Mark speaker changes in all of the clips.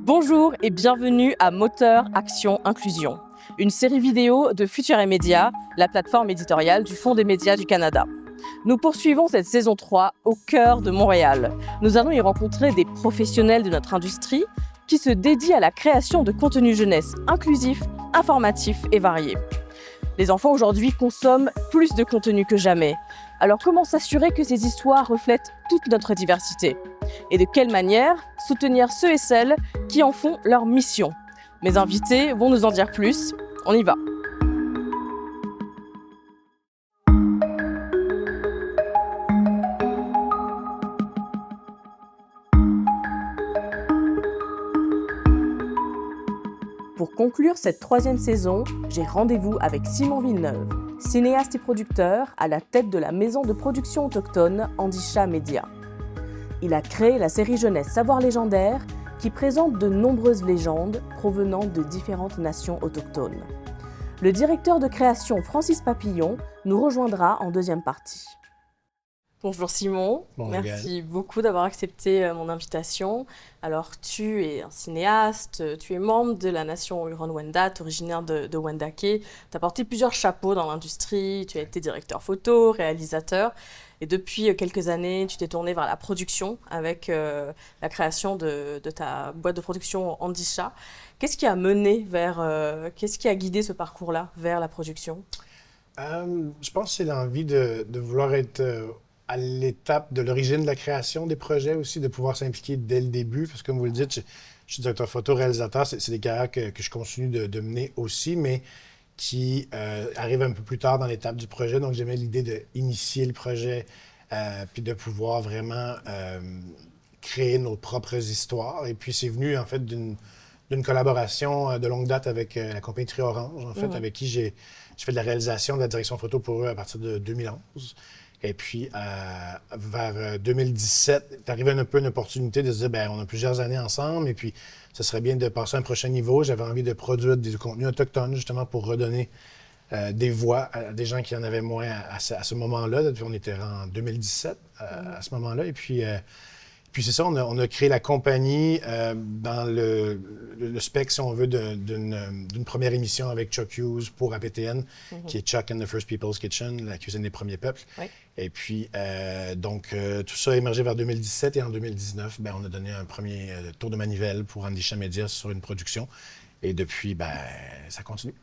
Speaker 1: Bonjour et bienvenue à Moteur Action Inclusion, une série vidéo de Futur et Média, la plateforme éditoriale du Fonds des médias du Canada. Nous poursuivons cette saison 3 au cœur de Montréal. Nous allons y rencontrer des professionnels de notre industrie qui se dédient à la création de contenus jeunesse inclusifs, informatifs et variés. Les enfants aujourd'hui consomment plus de contenu que jamais. Alors comment s'assurer que ces histoires reflètent toute notre diversité? Et de quelle manière soutenir ceux et celles qui en font leur mission? Mes invités vont nous en dire plus. On y va. Pour conclure cette troisième saison, j'ai rendez-vous avec Simon Villeneuve, cinéaste et producteur à la tête de la maison de production autochtone Andisha Media. Il a créé la série jeunesse Savoir légendaire qui présente de nombreuses légendes provenant de différentes nations autochtones. Le directeur de création Francis Papillon nous rejoindra en deuxième partie. Bonjour Simon, merci beaucoup d'avoir accepté mon invitation. Alors tu es un cinéaste, tu es membre de la nation Huron-Wendat, originaire de Wendake. Tu as porté plusieurs chapeaux dans l'industrie, tu as été directeur photo, réalisateur. Et depuis quelques années, tu t'es tourné vers la production avec la création de ta boîte de production Andisha. Qu'est-ce qui a mené qu'est-ce qui a guidé ce parcours-là vers la production?
Speaker 2: Je pense que c'est l'envie de vouloir être à l'étape de l'origine de la création des projets aussi, de pouvoir s'impliquer dès le début. Parce que comme vous le dites, je suis directeur photo, réalisateur, c'est des carrières que je continue de mener aussi, mais qui arrivent un peu plus tard dans l'étape du projet. Donc j'aimais l'idée d'initier le projet, puis de pouvoir vraiment créer nos propres histoires. Et puis c'est venu en fait d'une collaboration de longue date avec la compagnie Trio Orange, en fait, avec qui j'ai fait de la réalisation, de la direction photo pour eux à partir de 2011. Et puis, vers 2017, est arrivé un peu une opportunité de se dire, bien, on a plusieurs années ensemble, et puis, ce serait bien de passer à un prochain niveau. J'avais envie de produire des contenus autochtones, justement, pour redonner des voix à des gens qui en avaient moins à ce moment-là. On était en 2017 à ce moment-là. Et puis c'est ça, on a créé la compagnie dans le spectre, si on veut, d'une première émission avec Chuck Hughes pour APTN, qui est Chuck and the First People's Kitchen, la cuisine des premiers peuples. Oui. Et puis, tout ça a émergé vers 2017 et en 2019, on a donné un premier tour de manivelle pour Andisha Media sur une production. Et depuis, ça continue.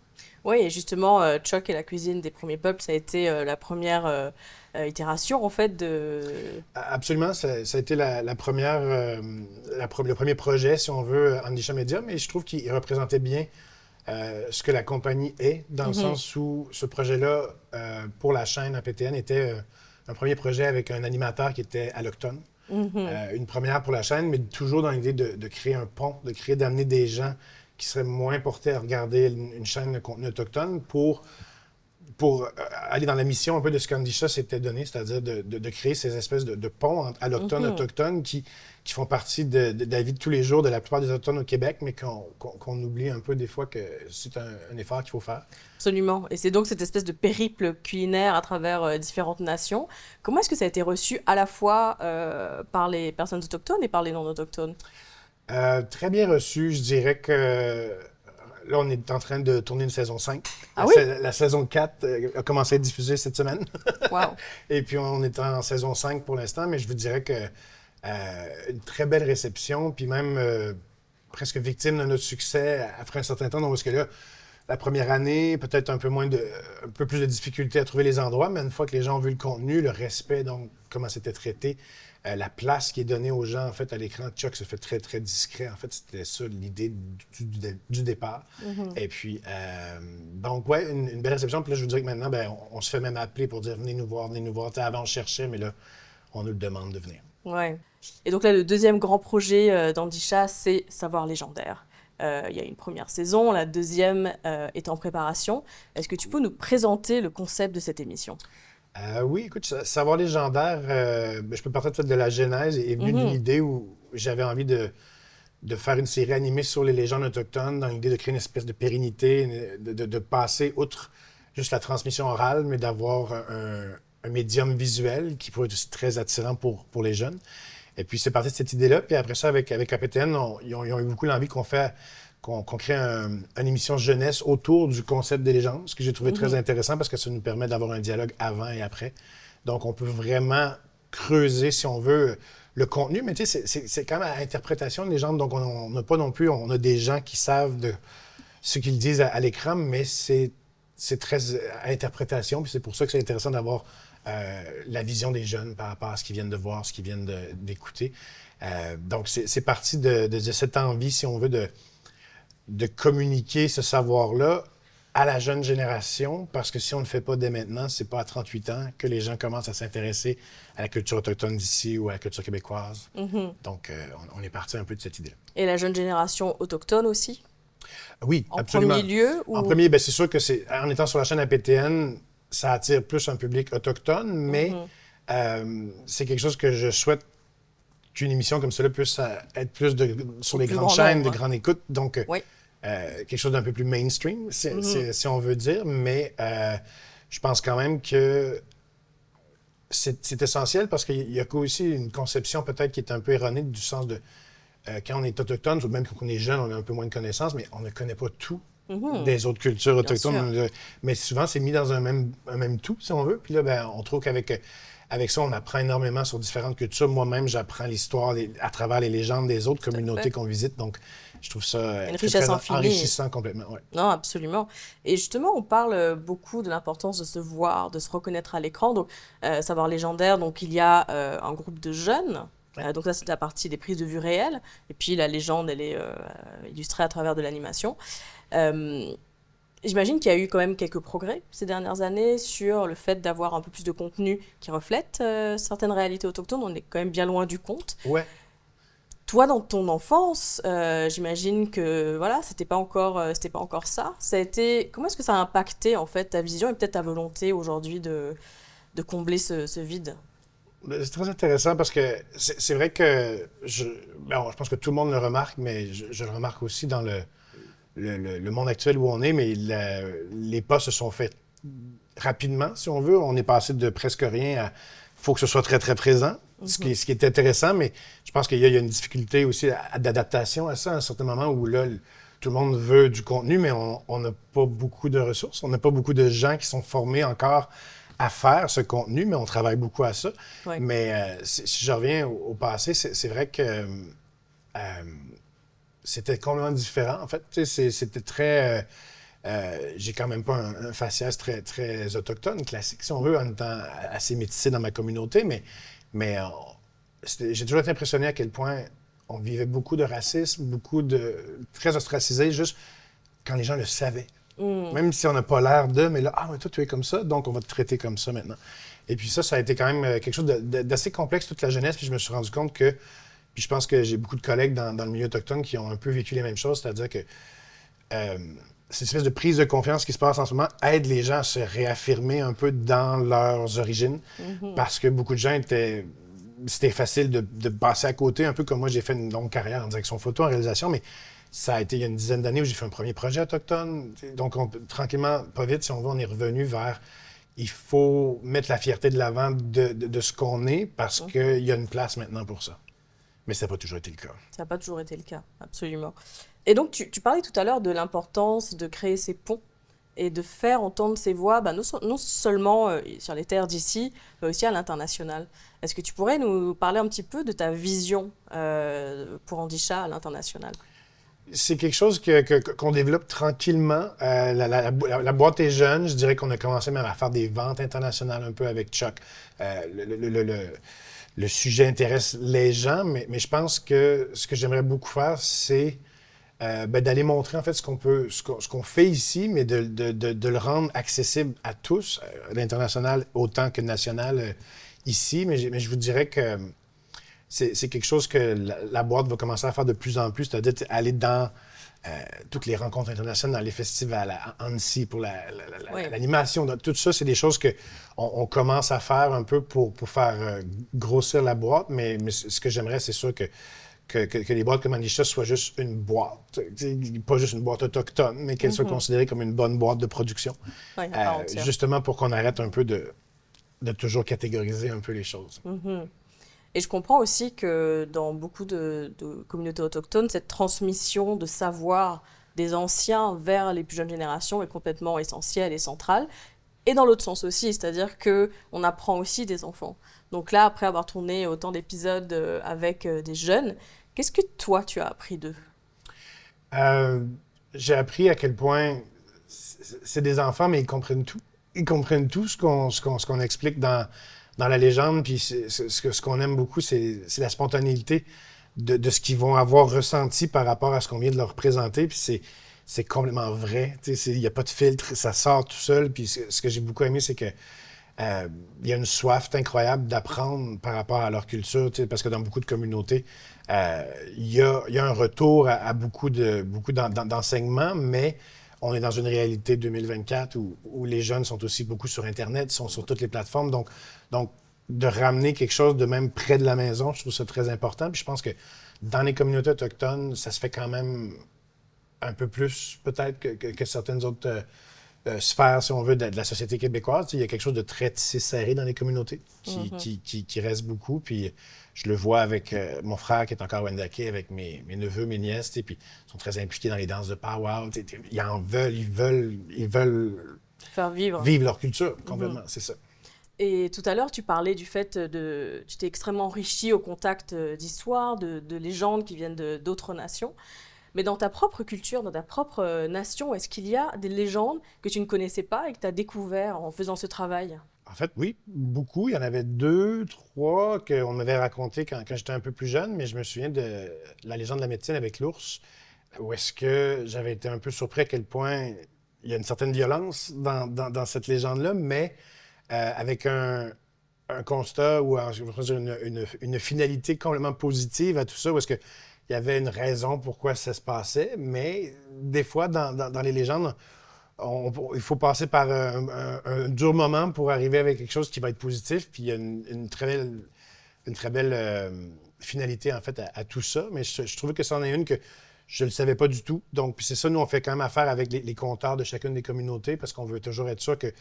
Speaker 1: Oui, et justement, Chuck et la cuisine des premiers peuples, ça a été la première itération, en fait, de...
Speaker 2: Absolument, ça a été le premier projet, si on veut, Andisha Media, mais je trouve qu'il représentait bien ce que la compagnie est, dans le sens où ce projet-là, pour la chaîne APTN, était un premier projet avec un animateur qui était allochtone. Une première pour la chaîne, mais toujours dans l'idée de créer un pont, d'amener des gens qui seraient moins portés à regarder une chaîne de contenu autochtone pour aller dans la mission un peu de ce qu'Andisha s'était donné, c'est-à-dire de créer ces espèces de ponts entre allochtones et autochtones qui font partie de la vie de tous les jours de la plupart des autochtones au Québec, mais qu'on oublie un peu des fois que c'est un effort qu'il faut faire.
Speaker 1: Absolument. Et c'est donc cette espèce de périple culinaire à travers différentes nations. Comment est-ce que ça a été reçu à la fois par les personnes autochtones et par les non-autochtones?
Speaker 2: Très bien reçu. Je dirais que là, on est en train de tourner une saison 5.
Speaker 1: Ah oui?
Speaker 2: La saison 4 a commencé à être diffusée cette semaine.
Speaker 1: Wow.
Speaker 2: Et puis, on est en saison 5 pour l'instant, mais je vous dirais que une très belle réception, puis même presque victime de notre succès après un certain temps. Donc, parce que là, la première année, peut-être un peu plus de difficulté à trouver les endroits, mais une fois que les gens ont vu le contenu, le respect, donc comment c'était traité, la place qui est donnée aux gens, en fait, à l'écran, Chuck se fait très, très discret. En fait, c'était ça l'idée du départ. Et puis, donc, ouais, une belle réception. Puis là, je vous dirais que maintenant, on se fait même appeler pour dire « venez nous voir, venez nous voir ». Avant, on cherchait, mais là, on nous le demande de venir.
Speaker 1: Ouais. Et donc là, le deuxième grand projet d'Andisha, c'est Savoir légendaire. Il y a une première saison, la deuxième est en préparation. Est-ce que tu peux nous présenter le concept de cette émission?
Speaker 2: Oui, écoute, Savoir légendaire, je peux partir de la genèse est venue d'une idée où j'avais envie de faire une série animée sur les légendes autochtones, dans l'idée de créer une espèce de pérennité, de passer outre juste la transmission orale, mais d'avoir un médium visuel qui pourrait être aussi très attirant pour les jeunes. Et puis, c'est parti de cette idée-là. Puis après ça, avec APTN, ils ont eu beaucoup l'envie qu'on crée une émission jeunesse autour du concept des légendes, ce que j'ai trouvé très intéressant parce que ça nous permet d'avoir un dialogue avant et après. Donc, on peut vraiment creuser, si on veut, le contenu. Mais tu sais, c'est quand même à l'interprétation de légende. Donc, on n'a pas non plus... On a des gens qui savent de ce qu'ils disent à l'écran, mais c'est très à interprétation. Puis c'est pour ça que c'est intéressant d'avoir la vision des jeunes par rapport à ce qu'ils viennent de voir, ce qu'ils viennent d'écouter. Donc, c'est parti de cette envie, si on veut, de communiquer ce savoir-là à la jeune génération, parce que si on ne le fait pas dès maintenant, c'est pas à 38 ans que les gens commencent à s'intéresser à la culture autochtone d'ici ou à la culture québécoise. Donc, on est parti un peu de cette idée-là.
Speaker 1: Et la jeune génération autochtone aussi?
Speaker 2: Oui,
Speaker 1: en
Speaker 2: absolument.
Speaker 1: En premier lieu? Ou...
Speaker 2: En premier, bien, c'est sûr que en étant sur la chaîne APTN, ça attire plus un public autochtone, mais c'est quelque chose que je souhaite qu'une émission comme cela puisse être plus sur les grandes chaînes, de grande écoute. Donc, quelque chose d'un peu plus mainstream, si on veut dire. Mais je pense quand même que c'est essentiel parce qu'il y a aussi une conception peut-être qui est un peu erronée du sens de quand on est autochtone, ou même quand on est jeune, on a un peu moins de connaissances, mais on ne connaît pas tout des autres cultures autochtones. Mais souvent, c'est mis dans un même tout, si on veut. Puis là, ben, on trouve qu'avec ça, on apprend énormément sur différentes cultures. Moi-même, j'apprends l'histoire à travers les légendes des autres communautés qu'on visite. Donc, je trouve ça
Speaker 1: une richesse infinie.
Speaker 2: Enrichissant complètement. Ouais.
Speaker 1: Non, absolument. Et justement, on parle beaucoup de l'importance de se voir, de se reconnaître à l'écran. Donc, Savoir légendaire, donc il y a un groupe de jeunes. Donc ça, c'est la partie des prises de vue réelles. Et puis la légende, elle est illustrée à travers de l'animation. J'imagine qu'il y a eu quand même quelques progrès ces dernières années sur le fait d'avoir un peu plus de contenu qui reflète certaines réalités autochtones. On est quand même bien loin du compte.
Speaker 2: Ouais.
Speaker 1: Toi, dans ton enfance, j'imagine que voilà, c'était pas encore ça. Comment est-ce que ça a impacté en fait ta vision et peut-être ta volonté aujourd'hui de combler ce vide?
Speaker 2: C'est très intéressant parce que c'est vrai que je pense que tout le monde le remarque, mais je le remarque aussi dans le monde actuel où on est, mais les pas se sont faits rapidement, si on veut. On est passé de presque rien à faut que ce soit très, très présent, ce qui est intéressant, mais je pense qu'il y a une difficulté aussi d'adaptation à ça à un certain moment où là, tout le monde veut du contenu, mais on n'a pas beaucoup de ressources, on n'a pas beaucoup de gens qui sont formés encore à faire ce contenu, mais on travaille beaucoup à ça.
Speaker 1: Ouais.
Speaker 2: Mais si je reviens au passé, c'est vrai que c'était complètement différent. En fait, c'était très... j'ai quand même pas un faciès très, très autochtone, classique, si on veut, en étant assez métissé dans ma communauté, mais j'ai toujours été impressionné à quel point on vivait beaucoup de racisme, très ostracisé, juste quand les gens le savaient. Même si on n'a pas l'air de, mais là, mais toi, tu es comme ça, donc on va te traiter comme ça maintenant. Et puis ça a été quand même quelque chose d'assez complexe toute la jeunesse, puis je me suis rendu compte que, puis je pense que j'ai beaucoup de collègues dans le milieu autochtone qui ont un peu vécu les mêmes choses, c'est-à-dire que cette espèce de prise de confiance qui se passe en ce moment aide les gens à se réaffirmer un peu dans leurs origines, parce que beaucoup de gens c'était facile de passer à côté, un peu comme moi, j'ai fait une longue carrière en direction photo, en réalisation, mais ça a été il y a une dizaine d'années où j'ai fait un premier projet autochtone. Donc, tranquillement, pas vite, si on veut, on est revenu vers... Il faut mettre la fierté de l'avant de ce qu'on est parce qu'il y a une place maintenant pour ça. Mais ça n'a pas toujours été le cas. Ça
Speaker 1: n'a pas toujours été le cas, absolument. Et donc, tu parlais tout à l'heure de l'importance de créer ces ponts et de faire entendre ces voix, non seulement sur les terres d'ici, mais aussi à l'international. Est-ce que tu pourrais nous parler un petit peu de ta vision pour Andisha à l'international?
Speaker 2: C'est quelque chose qu'on développe tranquillement. La boîte est jeune. Je dirais qu'on a commencé même à faire des ventes internationales un peu avec Chuck. Le sujet intéresse les gens, mais je pense que ce que j'aimerais beaucoup faire, c'est d'aller montrer en fait ce qu'on fait ici, mais de le rendre accessible à tous, à l'international autant que national ici. Mais je vous dirais que c'est quelque chose que la boîte va commencer à faire de plus en plus, c'est-à-dire aller dans toutes les rencontres internationales, dans les festivals, à Annecy pour l'animation. Tout ça, c'est des choses qu'on commence à faire un peu pour faire grossir la boîte, mais ce que j'aimerais, c'est sûr que les boîtes comme Andisha soient juste une boîte, pas juste une boîte autochtone, mais qu'elle soit considérée comme une bonne boîte de production, justement pour qu'on arrête un peu de toujours catégoriser un peu les choses.
Speaker 1: Et je comprends aussi que dans beaucoup de communautés autochtones, cette transmission de savoir des anciens vers les plus jeunes générations est complètement essentielle et centrale. Et dans l'autre sens aussi, c'est-à-dire qu'on apprend aussi des enfants. Donc là, après avoir tourné autant d'épisodes avec des jeunes, qu'est-ce que toi, tu as appris d'eux?
Speaker 2: J'ai appris à quel point c'est des enfants, mais ils comprennent tout. Ils comprennent tout ce qu'on explique dans la légende. Puis ce qu'on aime beaucoup, c'est la spontanéité de ce qu'ils vont avoir ressenti par rapport à ce qu'on vient de leur présenter. Puis c'est complètement vrai. Il n'y a pas de filtre, ça sort tout seul. Puis ce que j'ai beaucoup aimé, c'est que il y a une soif incroyable d'apprendre par rapport à leur culture, parce que dans beaucoup de communautés, il y a un retour à beaucoup d'enseignements, mais on est dans une réalité 2024 où les jeunes sont aussi beaucoup sur Internet, sont sur toutes les plateformes. Donc de ramener quelque chose de même près de la maison, je trouve ça très important. Puis je pense que dans les communautés autochtones, ça se fait quand même un peu plus peut-être que certaines autres sphère, si on veut, de la société québécoise. Il y a quelque chose de très tissé serré dans les communautés qui reste beaucoup. Puis je le vois avec mon frère qui est encore Wendake, avec mes neveux, mes nièces, puis ils sont très impliqués dans les danses de powwow. Ils veulent
Speaker 1: Faire vivre.
Speaker 2: Vivre leur culture, complètement, c'est ça.
Speaker 1: Et tout à l'heure, tu parlais du fait tu t'es extrêmement enrichi au contact d'histoires, de légendes qui viennent d'autres nations. Mais dans ta propre culture, dans ta propre nation, est-ce qu'il y a des légendes que tu ne connaissais pas et que tu as découvert en faisant ce travail?
Speaker 2: En fait, oui, beaucoup. Il y en avait 2, 3 qu'on m'avait raconté quand j'étais un peu plus jeune, mais je me souviens de la légende de la médecine avec l'ours, où est-ce que j'avais été un peu surpris à quel point il y a une certaine violence dans cette légende-là, mais avec un constat ou une finalité complètement positive à tout ça, où est-ce que il y avait une raison pourquoi ça se passait, mais des fois, dans les légendes, il faut passer par un dur moment pour arriver avec quelque chose qui va être positif, puis il y a une très belle finalité, en fait, à tout ça. Mais je trouvais que c'en est une que je ne le savais pas du tout. Donc, puis c'est ça, nous, on fait quand même affaire avec les conteurs de chacune des communautés, parce qu'on veut toujours être sûr que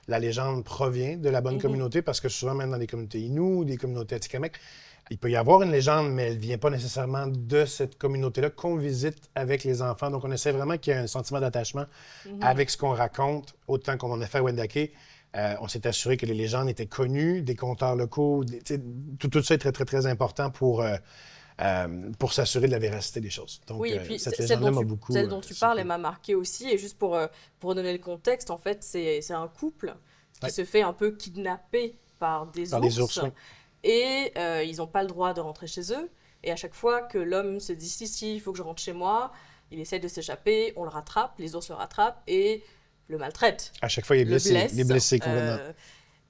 Speaker 2: la légende provient de la bonne communauté, parce que souvent, même dans les communautés Innu, des communautés Atikamekw, il peut y avoir une légende, mais elle ne vient pas nécessairement de cette communauté-là qu'on visite avec les enfants. Donc, on essaie vraiment qu'il y ait un sentiment d'attachement avec ce qu'on raconte, autant qu'on en a fait à Wendake. On s'est assuré que les légendes étaient connues, des conteurs locaux. Tout ça est très, très, très important pour s'assurer de la véracité des choses. Donc,
Speaker 1: oui, et puis
Speaker 2: cette légende-là m'a beaucoup...
Speaker 1: Celle dont tu parles, elle m'a marqué aussi. Et juste pour donner le contexte, en fait, c'est un couple qui se fait un peu kidnapper par des ours. Oui. Et ils n'ont pas le droit de rentrer chez eux. Et à chaque fois que l'homme se dit « si, il faut que je rentre chez moi », il essaie de s'échapper, on le rattrape, les ours le rattrapent et le maltraitent.
Speaker 2: À chaque fois, il est blessé complètement.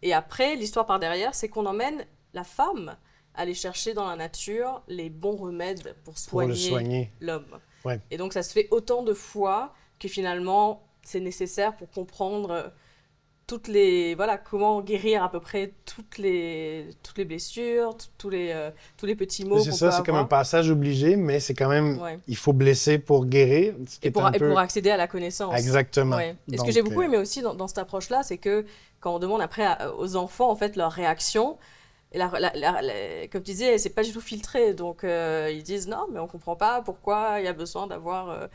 Speaker 1: Et après, l'histoire par derrière, c'est qu'on emmène la femme aller chercher dans la nature les bons remèdes pour soigner l'homme.
Speaker 2: Ouais.
Speaker 1: Et donc, ça se fait autant de fois que finalement, c'est nécessaire pour comprendre... comment guérir à peu près toutes les blessures, tous les petits maux qu'on peut avoir.
Speaker 2: C'est ça, c'est comme un passage obligé, mais c'est quand même, il faut blesser pour guérir.
Speaker 1: Et pour accéder à la connaissance.
Speaker 2: Exactement.
Speaker 1: Ouais. Et ce que j'ai beaucoup aimé aussi dans cette approche-là, c'est que quand on demande après aux enfants, en fait, leur réaction, et comme tu disais, c'est pas du tout filtré. Donc, ils disent non, mais on comprend pas pourquoi il y a besoin d'avoir...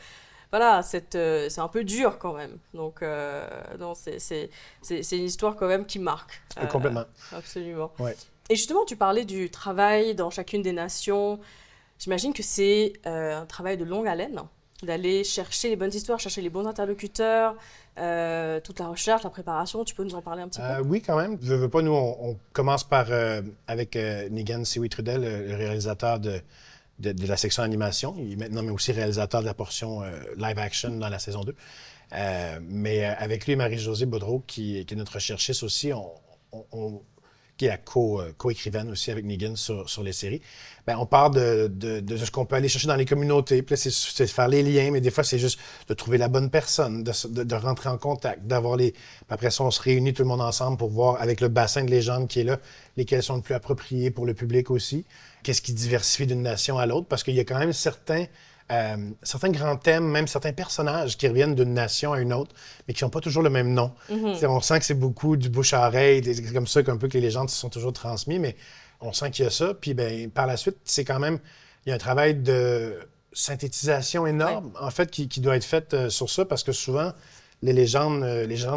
Speaker 1: Voilà, c'est un peu dur quand même. Donc, c'est une histoire quand même qui marque.
Speaker 2: Complètement.
Speaker 1: Absolument.
Speaker 2: Ouais.
Speaker 1: Et justement, tu parlais du travail dans chacune des nations. J'imagine que c'est un travail de longue haleine, d'aller chercher les bonnes histoires, chercher les bons interlocuteurs, toute la recherche, la préparation. Tu peux nous en parler un petit peu?
Speaker 2: Oui, quand même. Je veux pas, nous, on commence par avec Negan Siwi-Trudel, le réalisateur de la section animation. Il est maintenant mais aussi réalisateur de la portion live action dans la saison 2. Mais avec lui et Marie-Josée Baudreau, qui est notre recherchiste aussi, qui est la co-écrivaine aussi avec Negan sur les séries, on part de ce qu'on peut aller chercher dans les communautés. Puis là, c'est de faire les liens, mais des fois, c'est juste de trouver la bonne personne, de rentrer en contact, d'avoir les... Puis après ça, on se réunit tout le monde ensemble pour voir, avec le bassin de légendes qui est là, lesquelles sont les plus appropriées pour le public aussi. Qu'est-ce qui diversifie d'une nation à l'autre? Parce qu'il y a quand même certains grands thèmes, même certains personnages qui reviennent d'une nation à une autre, mais qui n'ont pas toujours le même nom. On sent que c'est beaucoup du bouche à oreille, comme ça, un peu que les légendes se sont toujours transmises, mais on sent qu'il y a ça. Puis ben, par la suite, c'est quand même, il y a un travail de synthétisation énorme, en fait, qui doit être fait sur ça, parce que souvent, les légendes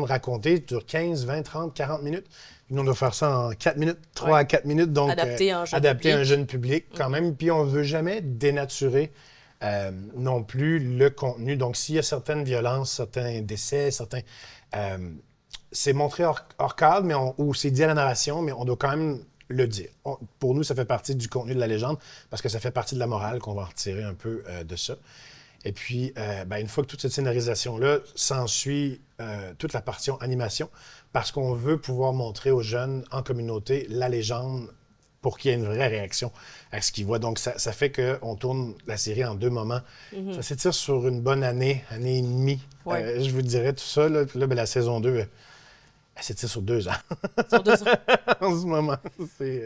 Speaker 2: racontées durent 15, 20, 30, 40 minutes. Nous, on doit faire ça en 4 minutes, 3 à 4 minutes. Donc,
Speaker 1: adapter à un
Speaker 2: jeune public quand même. Puis, on ne veut jamais dénaturer non plus le contenu. Donc, s'il y a certaines violences, certains décès, c'est montré hors cadre, ou c'est dit à la narration, mais on doit quand même le dire. Pour nous, ça fait partie du contenu de la légende parce que ça fait partie de la morale qu'on va en retirer un peu de ça. Et puis, une fois que toute cette scénarisation-là s'ensuit toute la partie animation, parce qu'on veut pouvoir montrer aux jeunes en communauté la légende pour qu'il y ait une vraie réaction à ce qu'ils voient. Donc, ça fait qu'on tourne la série en 2 moments. Mm-hmm. Ça s'étire sur une bonne année et demie. Ouais. Je vous dirais tout ça. Là, la saison 2, elle s'étire sur 2 ans.
Speaker 1: Sur 2 ans.
Speaker 2: En ce moment.
Speaker 1: Oui,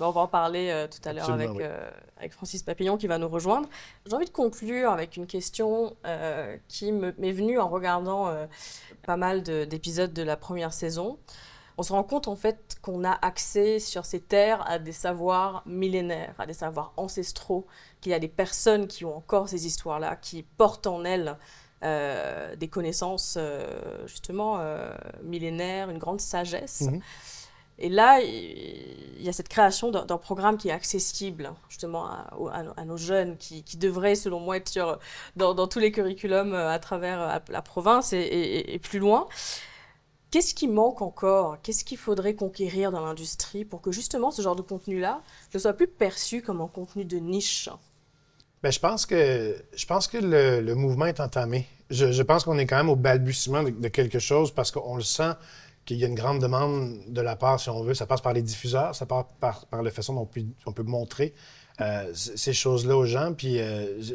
Speaker 1: on va en parler tout à l'heure avec Francis Papillon qui va nous rejoindre. J'ai envie de conclure avec une question qui m'est venue en regardant pas mal d'épisodes de la première saison. On se rend compte en fait qu'on a accès sur ces terres à des savoirs millénaires, à des savoirs ancestraux, qu'il y a des personnes qui ont encore ces histoires-là, qui portent en elles des connaissances justement millénaires, une grande sagesse. Mm-hmm. Et là, il y a cette création d'un programme qui est accessible justement à nos jeunes, qui devrait, selon moi, être dans tous les curriculums à travers la province et plus loin. Qu'est-ce qui manque encore? Qu'est-ce qu'il faudrait conquérir dans l'industrie pour que justement ce genre de contenu-là ne soit plus perçu comme un contenu de niche?
Speaker 2: Bien, je pense que le mouvement est entamé. Je pense qu'on est quand même au balbutiement de quelque chose parce qu'on le sent qu'il y a une grande demande de la part, si on veut. Ça passe par les diffuseurs, ça passe par la façon dont on peut montrer ces choses-là aux gens. Puis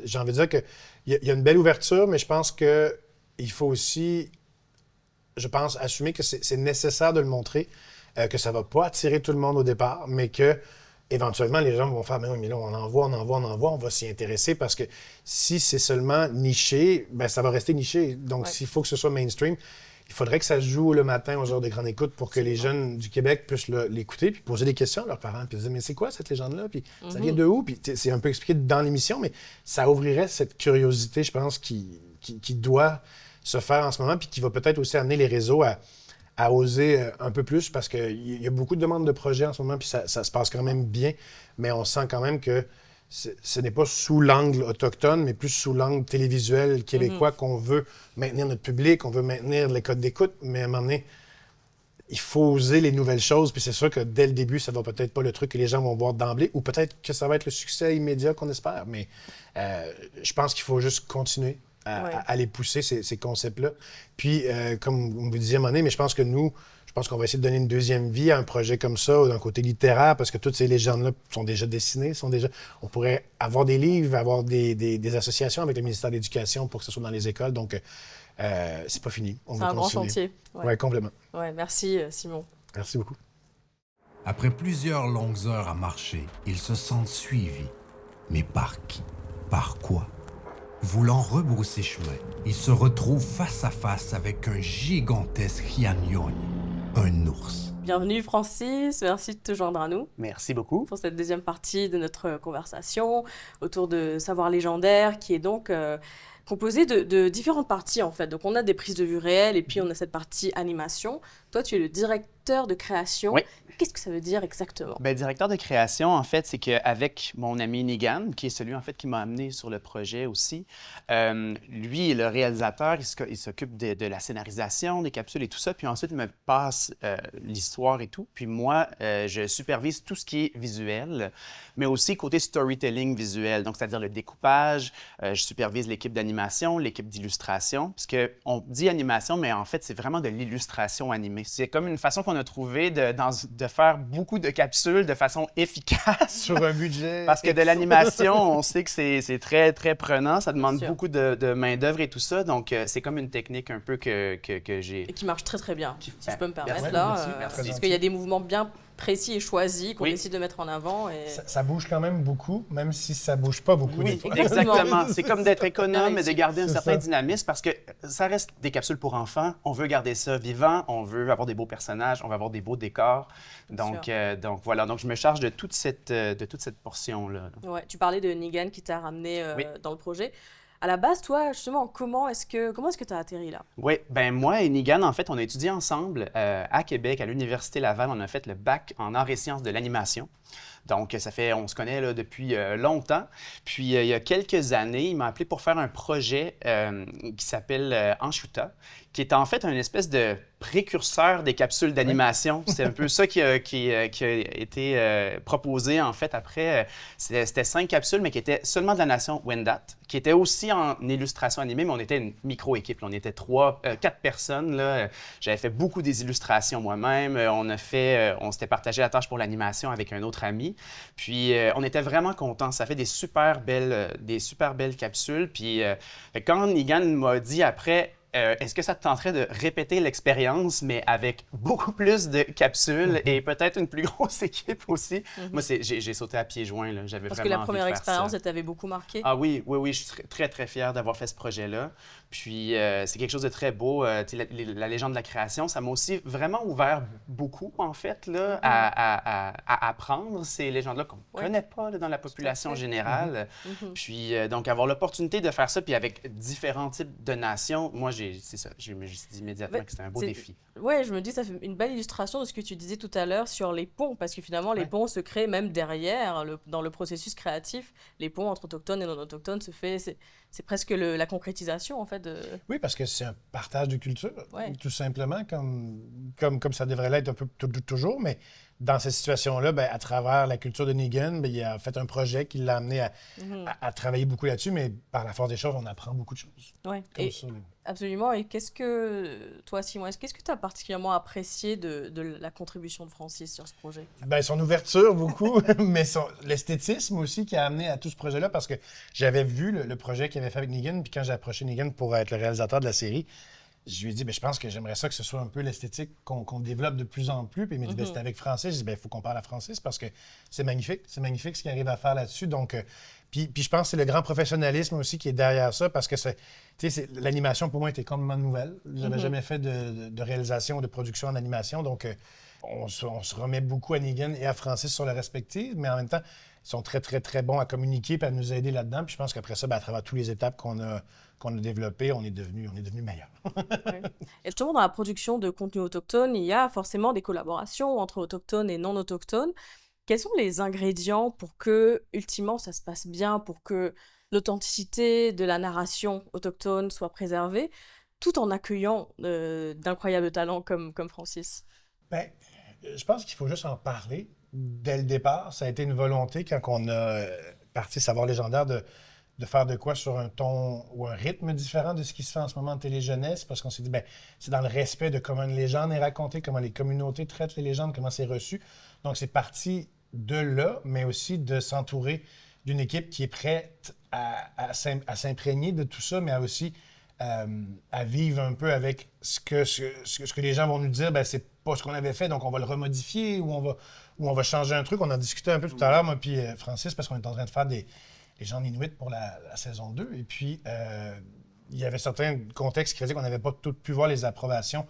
Speaker 2: j'ai envie de dire qu'il y a une belle ouverture, mais je pense qu'il faut aussi, assumer que c'est nécessaire de le montrer, que ça ne va pas attirer tout le monde au départ, mais que éventuellement, les gens vont faire « mais là, on en voit, on va s'y intéresser » parce que si c'est seulement niché, bien, ça va rester niché. Donc, s'il faut que ce soit mainstream, il faudrait que ça se joue le matin aux heures de grande écoute pour que les jeunes du Québec puissent l'écouter puis poser des questions à leurs parents puis se dire « mais c'est quoi cette légende-là? » Puis ça vient de où? Puis c'est un peu expliqué dans l'émission, mais ça ouvrirait cette curiosité, je pense, qui doit se faire en ce moment puis qui va peut-être aussi amener les réseaux à oser un peu plus parce qu'il y a beaucoup de demandes de projets en ce moment, puis ça se passe quand même bien, mais on sent quand même que ce n'est pas sous l'angle autochtone, mais plus sous l'angle télévisuel québécois qu'on veut maintenir notre public, on veut maintenir les codes d'écoute, mais à un moment donné, il faut oser les nouvelles choses, puis c'est sûr que dès le début, ça va peut-être pas le truc que les gens vont voir d'emblée, ou peut-être que ça va être le succès immédiat qu'on espère, mais je pense qu'il faut juste continuer à les pousser, ces concepts-là. Puis, comme vous disiez à un moment donné, mais je pense qu'on va essayer de donner une deuxième vie à un projet comme ça, d'un côté littéraire, parce que toutes ces légendes-là sont déjà dessinées, on pourrait avoir des livres, avoir des associations avec le ministère de l'Éducation pour que ce soit dans les écoles, donc c'est pas fini.
Speaker 1: C'est un grand chantier.
Speaker 2: Oui, complètement.
Speaker 1: Ouais, merci Simon.
Speaker 2: Merci beaucoup.
Speaker 3: Après plusieurs longues heures à marcher, ils se sentent suivis. Mais par qui? Par quoi? Voulant rebrousser chemin, ils se retrouvent face à face avec un gigantesque Hianyong, un ours.
Speaker 1: Bienvenue Francis, merci de te joindre à nous.
Speaker 4: Merci beaucoup.
Speaker 1: Pour cette deuxième partie de notre conversation autour de Savoir légendaire, qui est donc composée de différentes parties en fait. Donc on a des prises de vue réelles et puis on a cette partie animation. Toi, tu es le directeur de création.
Speaker 4: Oui.
Speaker 1: Qu'est-ce que ça veut dire exactement?
Speaker 4: Bien, directeur de création, en fait, c'est qu'avec mon ami Negan, qui est celui, en fait, qui m'a amené sur le projet aussi, lui est le réalisateur, il s'occupe de la scénarisation, des capsules et tout ça, puis ensuite, il me passe l'histoire et tout. Puis moi, je supervise tout ce qui est visuel, mais aussi côté storytelling visuel, donc c'est-à-dire le découpage, je supervise l'équipe d'animation, l'équipe d'illustration, parce qu'on dit animation, mais en fait, c'est vraiment de l'illustration animée. C'est comme une façon qu'on a trouvé de faire beaucoup de capsules de façon efficace.
Speaker 2: Sur un budget.
Speaker 4: Parce que de l'animation, on sait que c'est très, très prenant. Ça demande beaucoup de main-d'œuvre et tout ça. Donc, c'est comme une technique un peu que j'ai.
Speaker 1: Et qui marche très, très bien, si je peux me permettre.
Speaker 2: Merci.
Speaker 1: Parce qu'il y a des mouvements bien précis et choisis qu'on décide de mettre en avant. Et...
Speaker 2: Ça bouge quand même beaucoup, même si ça bouge pas beaucoup.
Speaker 4: Oui, exactement. C'est comme d'être économe et de garder un
Speaker 2: C'est
Speaker 4: certain
Speaker 2: ça.
Speaker 4: dynamisme parce que ça reste des capsules pour enfants. On veut garder ça vivant, on veut avoir des beaux personnages, on veut avoir des beaux décors. Donc voilà, donc je me charge de toute cette portion-là.
Speaker 1: Ouais, tu parlais de Negan qui t'a ramené
Speaker 4: Oui.
Speaker 1: dans le projet. À la base, toi, justement, comment est-ce que tu as atterri là?
Speaker 4: Oui, ben moi et Negan, en fait, on a étudié ensemble à Québec, à l'Université Laval. On a fait le bac en arts et sciences de l'animation. Donc, on se connaît là, depuis longtemps. Puis, il y a quelques années, il m'a appelé pour faire un projet qui s'appelle Anshuta, qui est en fait une espèce de précurseur des capsules d'animation. C'est un peu ça qui a été proposé, en fait, après. C'était 5 capsules, mais qui étaient seulement de la nation Wendat, qui étaient aussi en illustration animée, mais on était une micro-équipe. Là. On était 4 personnes. Là. J'avais fait beaucoup des illustrations moi-même. On s'était partagé la tâche pour l'animation avec un autre ami. Puis, on était vraiment contents. Ça fait des super belles capsules. Puis, quand Negan m'a dit après, est-ce que ça te tenterait de répéter l'expérience, mais avec beaucoup plus de capsules et peut-être une plus grosse équipe aussi? Moi, j'ai sauté à pieds joints. Là. J'avais
Speaker 1: Parce
Speaker 4: vraiment
Speaker 1: que la
Speaker 4: envie
Speaker 1: première
Speaker 4: de faire
Speaker 1: expérience,
Speaker 4: ça.
Speaker 1: elle t'avait beaucoup marqué.
Speaker 4: Ah oui, je suis très, très fier d'avoir fait ce projet-là. Puis, c'est quelque chose de très beau. Tu sais, la légende de la création, ça m'a aussi vraiment ouvert beaucoup, en fait, là, à apprendre ces légendes-là qu'on ne connaît pas là, dans la population générale. Puis, donc, avoir l'opportunité de faire ça, puis avec différents types de nations, moi, c'est ça. Je me suis dit immédiatement que c'était un beau défi.
Speaker 1: Ouais, je me dis, ça fait une belle illustration de ce que tu disais tout à l'heure sur les ponts, parce que finalement, les ponts se créent même derrière, dans le processus créatif. Les ponts entre autochtones et non-autochtones c'est presque la concrétisation, en fait.
Speaker 2: Oui, parce que c'est un partage de culture,
Speaker 1: Ouais.
Speaker 2: tout simplement, comme ça devrait l'être un peu toujours. Mais dans cette situation-là, ben, à travers la culture de Negan, ben, il a fait un projet qui l'a amené à travailler beaucoup là-dessus. Mais par la force des choses, on apprend beaucoup de choses.
Speaker 1: Ouais.
Speaker 2: Comme
Speaker 1: Et
Speaker 2: ça, là.
Speaker 1: absolument. Et toi, Simon, qu'est-ce que tu as particulièrement apprécié de la contribution de Francis sur ce projet?
Speaker 2: Ben, son ouverture, beaucoup, mais l'esthétisme aussi qui a amené à tout ce projet-là, parce que j'avais vu le projet qu'il avait fait avec Negan, puis quand j'ai approché Negan pour être le réalisateur de la série, je lui ai dit, ben, je pense que j'aimerais ça que ce soit un peu l'esthétique qu'on développe de plus en plus. Puis il m'a dit, ben, c'est avec Francis. Je dis, ben, il faut qu'on parle à Francis parce que c'est magnifique. C'est magnifique ce qu'il arrive à faire là-dessus. Donc, puis je pense que c'est le grand professionnalisme aussi qui est derrière ça parce que l'animation pour moi était complètement nouvelle. Je n'avais jamais fait de réalisation ou de production en animation. Donc, on se remet beaucoup à Negan et à Francis sur le respectif, mais en même temps, ils sont très, très, très bons à communiquer et à nous aider là-dedans. Puis je pense qu'après ça, ben, à travers toutes les étapes qu'on a développées, on est devenu meilleur.
Speaker 1: Ouais. Et justement, dans la production de contenu autochtone, il y a forcément des collaborations entre autochtones et non autochtones. Quels sont les ingrédients pour que, ultimement, ça se passe bien, pour que l'authenticité de la narration autochtone soit préservée, tout en accueillant d'incroyables talents comme Francis?
Speaker 2: Ben, je pense qu'il faut juste en parler. Dès le départ, ça a été une volonté quand on a parti Savoir légendaire de faire de quoi sur un ton ou un rythme différent de ce qui se fait en ce moment en télé-jeunesse, parce qu'on s'est dit, ben, c'est dans le respect de comment une légende est racontée, comment les communautés traitent les légendes, comment c'est reçu. Donc, c'est parti de là, mais aussi de s'entourer d'une équipe qui est prête à s'imprégner de tout ça, mais aussi à vivre un peu avec ce que les gens vont nous dire, ben, c'est pas ce qu'on avait fait, donc on va le remodifier ou on va changer un truc. On en discutait un peu tout à l'heure, moi puis Francis, parce qu'on est en train de faire les gens inuits pour la saison 2. Et puis, il y avait certains contextes qui faisaient qu'on n'avait pas toutes pu voir les approbations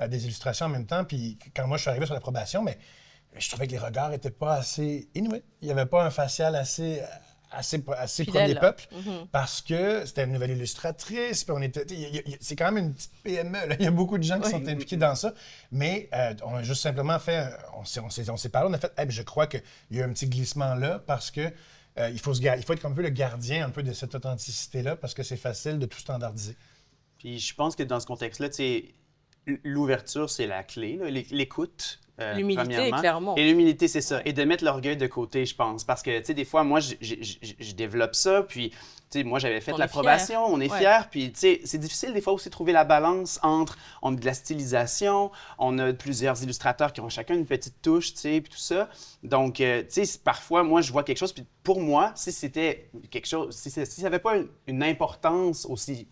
Speaker 2: des illustrations en même temps. Puis, quand moi, je suis arrivé sur l'approbation, mais je trouvais que les regards n'étaient pas assez inuits. Il n'y avait pas un facial assez premier peuple, parce que c'était une nouvelle illustratrice, puis c'est quand même une petite PME, là. Il y a beaucoup de gens qui sont impliqués dans ça, mais on a juste simplement fait, on s'est parlé, on a fait, hey, je crois qu'il y a un petit glissement là, parce que il faut être un peu le gardien un peu de cette authenticité-là, parce que c'est facile de tout standardiser.
Speaker 4: Puis je pense que dans ce contexte-là, tu sais, l'ouverture, c'est la clé, là. L'écoute.
Speaker 1: L'humilité, clairement.
Speaker 4: Et l'humilité, c'est ça. Et de mettre l'orgueil de côté, je pense. Parce que, tu sais, des fois, moi, je développe ça, puis, tu sais, moi, j'avais fait l'approbation, on est fiers, puis, tu sais, c'est difficile, des fois, aussi, de trouver la balance entre, on a de la stylisation, on a plusieurs illustrateurs qui ont chacun une petite touche, tu sais, puis tout ça. Donc, tu sais, parfois, moi, je vois quelque chose, puis pour moi, si c'était quelque chose, si ça n'avait pas une importance aussi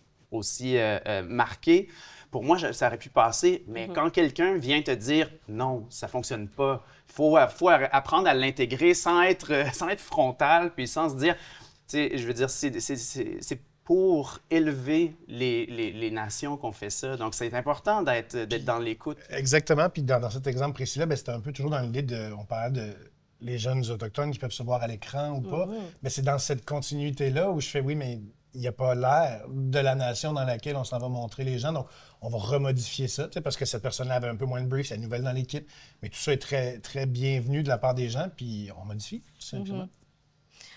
Speaker 4: marquée, pour moi, ça aurait pu passer, mais quand quelqu'un vient te dire « non, ça ne fonctionne pas », il faut apprendre à l'intégrer sans être frontal, puis sans se dire, tu sais, je veux dire, c'est pour élever les nations qu'on fait ça. Donc, c'est important d'être dans l'écoute.
Speaker 2: Exactement. Puis dans cet exemple précis-là, c'était un peu toujours dans l'idée on parlait de les jeunes autochtones qui peuvent se voir à l'écran ou pas. Mais c'est dans cette continuité-là où je fais, oui, mais il n'y a pas l'air de la nation dans laquelle on s'en va montrer les gens. Donc, on va remodifier ça, parce que cette personne-là avait un peu moins de brief, c'est nouvelle dans l'équipe. Mais tout ça est très, très bienvenu de la part des gens, puis on modifie, tout simplement.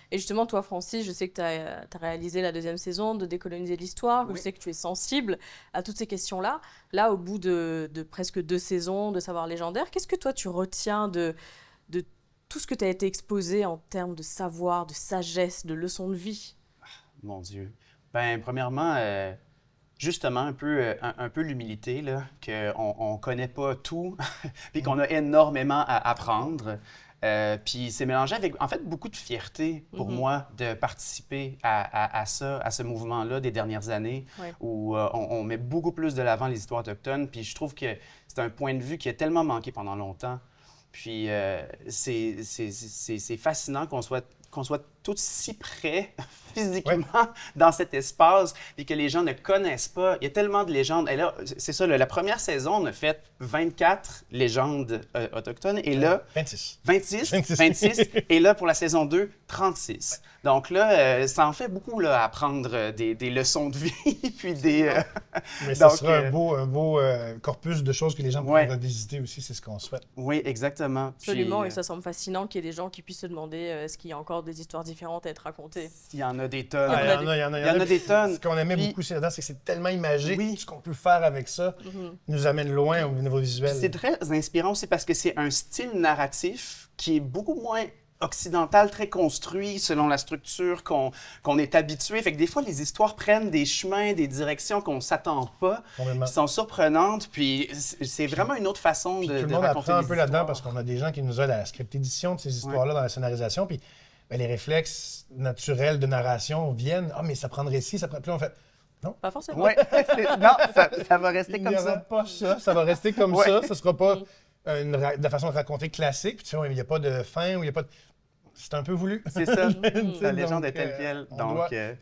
Speaker 1: Et justement, toi, Francis, je sais que tu as réalisé la 2e saison de Décoloniser l'histoire, je sais que tu es sensible à toutes ces questions-là. Là, au bout de presque 2 saisons de Savoir légendaire, qu'est-ce que toi, tu retiens de tout ce que tu as été exposé en termes de savoir, de sagesse, de leçons de vie?
Speaker 4: Mon Dieu. Ben, premièrement, justement, un peu l'humilité, là, qu'on ne connaît pas tout, puis qu'on a énormément à apprendre. Puis c'est mélangé avec, en fait, beaucoup de fierté pour moi de participer à ce mouvement-là des dernières années, où on met beaucoup plus de l'avant les histoires autochtones. Puis je trouve que c'est un point de vue qui a tellement manqué pendant longtemps. Puis c'est fascinant qu'on soit tous si près physiquement dans cet espace et que les gens ne connaissent pas. Il y a tellement de légendes. Et là, c'est ça, la première saison, on a fait 24 légendes autochtones. Et là... 26. Et là, pour la saison 2, 36. Donc là, ça en fait beaucoup là, à apprendre des leçons de vie. Puis des...
Speaker 2: Mais ça sera un beau corpus de choses que les gens pourront revisiter aussi, c'est ce qu'on souhaite.
Speaker 4: Oui, exactement.
Speaker 1: Absolument, et ça semble fascinant qu'il y ait des gens qui puissent se demander est-ce qu'il y a encore des histoires différentes à être racontées.
Speaker 4: Il y en a des tonnes.
Speaker 2: Il y en a des tonnes. Ce qu'on aimait beaucoup là-dedans, c'est que c'est tellement imagé. Ce qu'on peut faire avec ça nous amène loin au niveau visuel.
Speaker 4: C'est très inspirant aussi parce que c'est un style narratif qui est beaucoup moins occidental, très construit selon la structure qu'on est habitué. Fait que des fois, les histoires prennent des chemins, des directions qu'on ne s'attend pas, qui sont surprenantes. Puis c'est vraiment une autre façon de raconter.
Speaker 2: Tout le monde apprend un peu là-dedans parce qu'on a des gens qui nous aident à la script édition de ces histoires-là dans la scénarisation. Puis les réflexes naturels de narration viennent. Ah, mais ça prendrait ci, ça prendrait. Puis on fait. Non.
Speaker 1: Pas forcément.
Speaker 4: Oui, non, ça va rester comme ça.
Speaker 2: Il n'y aura pas ça, ça va rester comme ça. Ça ne sera pas de façon de raconter classique. Puis tu sais, il n'y a pas de fin ou il n'y a pas de. C'est un peu voulu.
Speaker 4: C'est ça. La légende est telle quelle.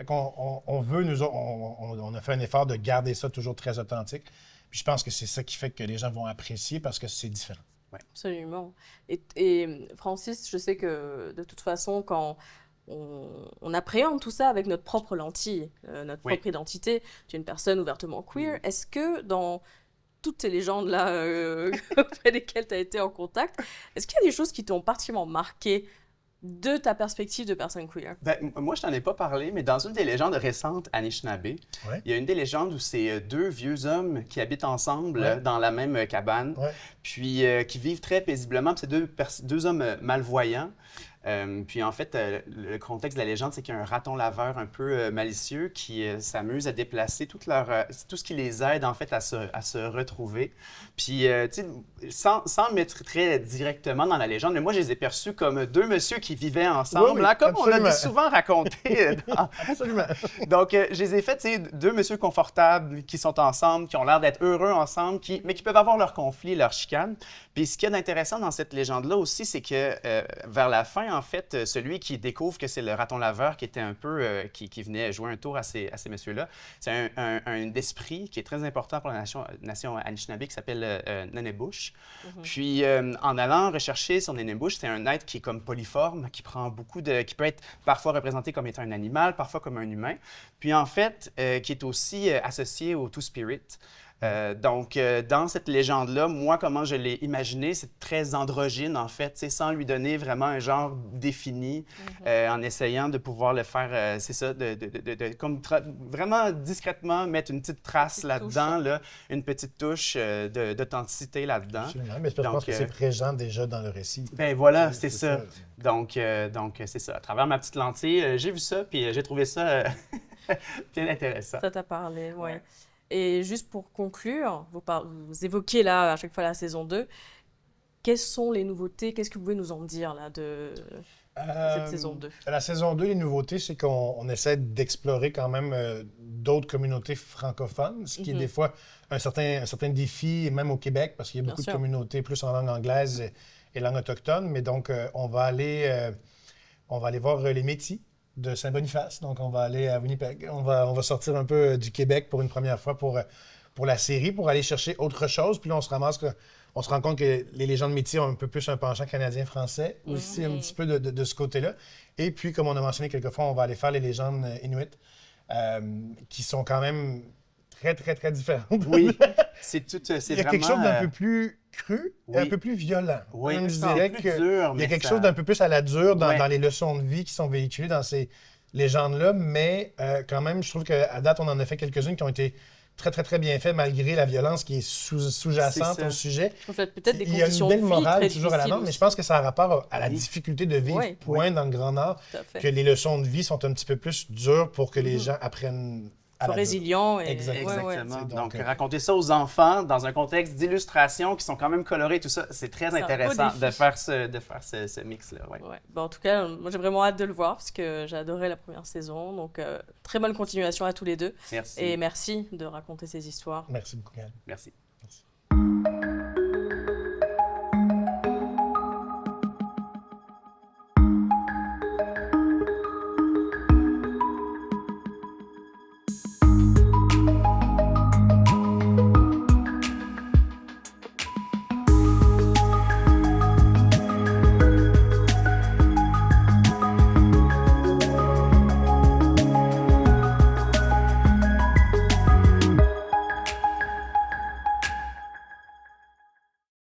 Speaker 2: On veut, on a fait un effort de garder ça toujours très authentique. Puis je pense que c'est ça qui fait que les gens vont apprécier parce que c'est différent.
Speaker 1: Ouais. Absolument. Et Francis, je sais que de toute façon, quand on appréhende tout ça avec notre propre lentille, notre propre identité, tu es une personne ouvertement queer. Est-ce que dans toutes ces légendes-là auprès desquelles tu as été en contact, est-ce qu'il y a des choses qui t'ont particulièrement marqué de ta perspective de personne queer?
Speaker 4: Ben, moi, je t'en ai pas parlé, mais dans une des légendes récentes Anishinaabe, il y a une des légendes où c'est 2 vieux hommes qui habitent ensemble dans la même cabane, puis qui vivent très paisiblement. C'est 2 hommes malvoyants. Puis en fait, le contexte de la légende, c'est qu'il y a un raton laveur un peu malicieux qui s'amuse à déplacer tout ce qui les aide en fait à se retrouver. Puis, tu sais, sans le mettre très directement dans la légende, mais moi, je les ai perçus comme 2 messieurs qui vivaient ensemble, là, comme absolument. On a souvent raconté.
Speaker 2: Absolument.
Speaker 4: Donc, je les ai fait, tu sais, 2 messieurs confortables qui sont ensemble, qui ont l'air d'être heureux ensemble, mais qui peuvent avoir leurs conflits, leurs chicanes. Puis, ce qu'il y a d'intéressant dans cette légende-là aussi, c'est que vers la fin, en fait, celui qui découvre que c'est le raton laveur qui était un peu, qui venait jouer un tour à ces messieurs-là, c'est un esprit qui est très important pour la nation Anishinaabe qui s'appelle Nenebush. Puis, en allant rechercher sur Nenebush, c'est un être qui est comme polyforme, qui prend qui peut être parfois représenté comme étant un animal, parfois comme un humain. Puis, en fait, qui est aussi associé au Two-Spirit. Donc, dans cette légende-là, moi, comment je l'ai imaginé, c'est très androgyne, en fait, sans lui donner vraiment un genre défini, en essayant de pouvoir le faire, c'est ça, comme vraiment discrètement mettre une petite trace là-dedans, là, une petite touche d'authenticité là-dedans.
Speaker 2: Absolument, mais je pense que c'est présent déjà dans le récit.
Speaker 4: Ben voilà, c'est ça. Donc, c'est ça. À travers ma petite lentille, j'ai vu ça, puis j'ai trouvé ça bien intéressant.
Speaker 1: Ça t'a parlé, oui. Et juste pour conclure, vous évoquez là à chaque fois la saison 2. Quelles sont les nouveautés? Qu'est-ce que vous pouvez nous en dire là de cette saison 2?
Speaker 2: La saison 2, les nouveautés, c'est qu'on essaie d'explorer quand même d'autres communautés francophones, ce qui est des fois un certain défi, même au Québec, parce qu'il y a beaucoup de communautés plus en langue anglaise et langue autochtone. Mais donc, on va aller voir les Métis. de Saint-Boniface. Donc, on va aller à Winnipeg. On va sortir un peu du Québec pour une première fois pour la série, pour aller chercher autre chose. Puis là, on se rend compte que les légendes métiers ont un peu plus un penchant canadien-français aussi, un petit peu de ce côté-là. Et puis, comme on a mentionné quelques fois, on va aller faire les légendes inuit, qui sont quand même très, très, très différentes.
Speaker 4: Oui, c'est
Speaker 2: Il y a quelque chose d'un peu plus cru et un peu plus violent.
Speaker 4: Oui,
Speaker 2: Même, je
Speaker 4: c'est
Speaker 2: dirais
Speaker 4: plus
Speaker 2: qu'il
Speaker 4: dur,
Speaker 2: y a quelque
Speaker 4: ça...
Speaker 2: chose d'un peu plus à la dure
Speaker 4: Ouais.
Speaker 2: dans les leçons de vie qui sont véhiculées dans ces légendes-là, mais quand même, je trouve qu'à date, on en a fait quelques-unes qui ont été très, très, très bien faites, malgré la violence qui est sous-jacente
Speaker 4: C'est ça.
Speaker 2: au sujet.
Speaker 1: En fait, peut-être des
Speaker 2: Il y a une
Speaker 1: conditions
Speaker 2: belle
Speaker 1: de vie
Speaker 2: morale
Speaker 1: très
Speaker 2: toujours à la
Speaker 1: difficiles
Speaker 2: norme, mais
Speaker 1: aussi.
Speaker 2: je pense que ça a rapport à la
Speaker 4: Oui.
Speaker 2: difficulté de vivre,
Speaker 1: Oui.
Speaker 2: point dans le Grand Nord,
Speaker 1: Tout à fait.
Speaker 2: que les leçons de vie sont un petit peu plus dures pour que les gens apprennent à
Speaker 1: Sois
Speaker 2: la dure.
Speaker 1: résilient. Et...
Speaker 2: Exactement.
Speaker 1: Ouais.
Speaker 4: Exactement.
Speaker 2: C'est
Speaker 4: Donc,
Speaker 2: donc,
Speaker 4: raconter ça aux enfants dans un contexte d'illustration qui sont quand même colorés, tout ça, c'est très
Speaker 1: C'est un beau
Speaker 4: intéressant
Speaker 1: défi.
Speaker 4: de faire ce mix-là. Ouais.
Speaker 1: Ouais. Bon, en tout cas, moi j'ai vraiment hâte de le voir parce que j'ai adoré la première saison. Donc, très bonne continuation à tous les deux.
Speaker 4: Merci.
Speaker 1: Et merci de raconter ces histoires.
Speaker 2: Merci beaucoup, Gaël.
Speaker 4: Merci.
Speaker 2: Merci.